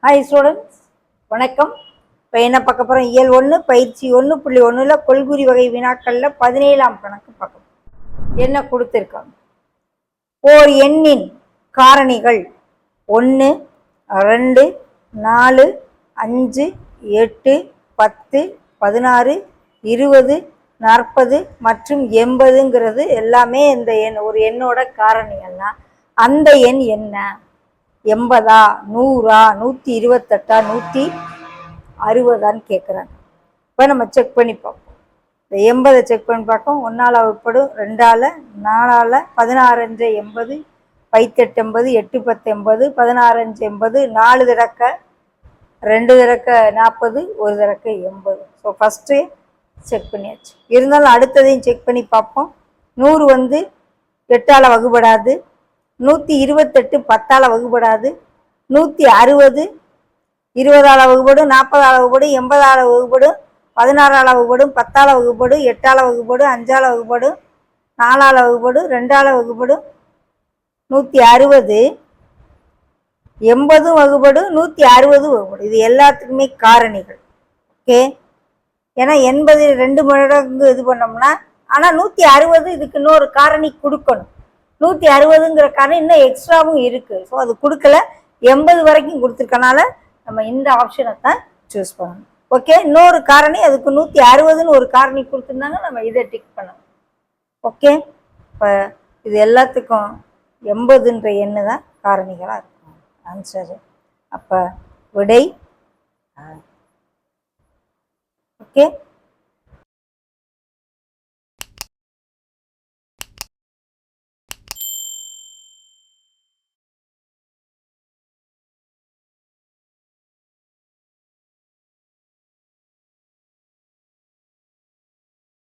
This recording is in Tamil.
ஹாய் ஸ்டூடெண்ட்ஸ், வணக்கம். இப்போ என்ன பார்க்க போகிறோம்? இயல் 1 பயிற்சி 1.1 கொள்குறி வகை வினாக்களில் 17ஆம் கணக்கு பார்க்கணும். என்ன கொடுத்துருக்காங்க? ஓர் எண்ணின் காரணிகள் 1, 2, 4, 5, 8, 10, 16, 20, 40 மற்றும் 80ங்கிறது எல்லாமே இந்த எண் ஒரு எண்ணோட காரணிகள்னா அந்த எண் என்ன? 80, 100, 128, 160 கேட்குறாங்க. இப்போ நம்ம செக் பண்ணி பார்ப்போம். இந்த 80 செக் பண்ணி பார்ப்போம். 1ஆல் வகுப்படும், 2ஆல், 4ஆல், 16 80, 18 80, 8 10 80, 16 80, 4 தடக்க, 2 தடக்க 40, 1 தடக்க 80. ஸோ ஃபஸ்ட்டு செக் பண்ணியாச்சு. இருந்தாலும் அடுத்ததையும் செக் பண்ணி பார்ப்போம். 100 வந்து 8ஆல் வகுப்படாது, 128 10ஆல் வகுப்படாது, 160 20ஆல் வகுப்படும், 40ஆல் வகுப்படும், 80ஆல் வகுப்படும், 16ஆல் வகுப்படும், 10ஆல் வகுப்படும், 8ஆல் வகுப்படும், 5ஆல் வகுப்படும், 4ஆல் வகுப்படும், 2ஆல் வகுப்படும், 160 80 வகுப்படும், 160 வகுப்படும். இது எல்லாத்துக்குமே காரணிகள். ஓகே, ஏன்னா 80 2 மடங்கு இது பண்ணோம்னா, ஆனால் 160 இதுக்கு இன்னொரு காரணி கொடுக்கணும். 160ங்கிற காரணம் இன்னும் எக்ஸ்ட்ராவும் இருக்குது. ஸோ அது கொடுக்கல, 80 வரைக்கும் கொடுத்துருக்கனால நம்ம இந்த ஆப்ஷனை தான் சூஸ் பண்ணணும். ஓகே, இன்னொரு காரணி அதுக்கு 160ன்னு ஒரு காரணி கொடுத்துருந்தாங்க, நம்ம இதை டிக் பண்ணணும். ஓகே, இப்போ இது எல்லாத்துக்கும் 80ன்ற எண்ணு தான் காரணிகளாக இருக்கும் ஆன்சரு. அப்போ விடை ஓகே.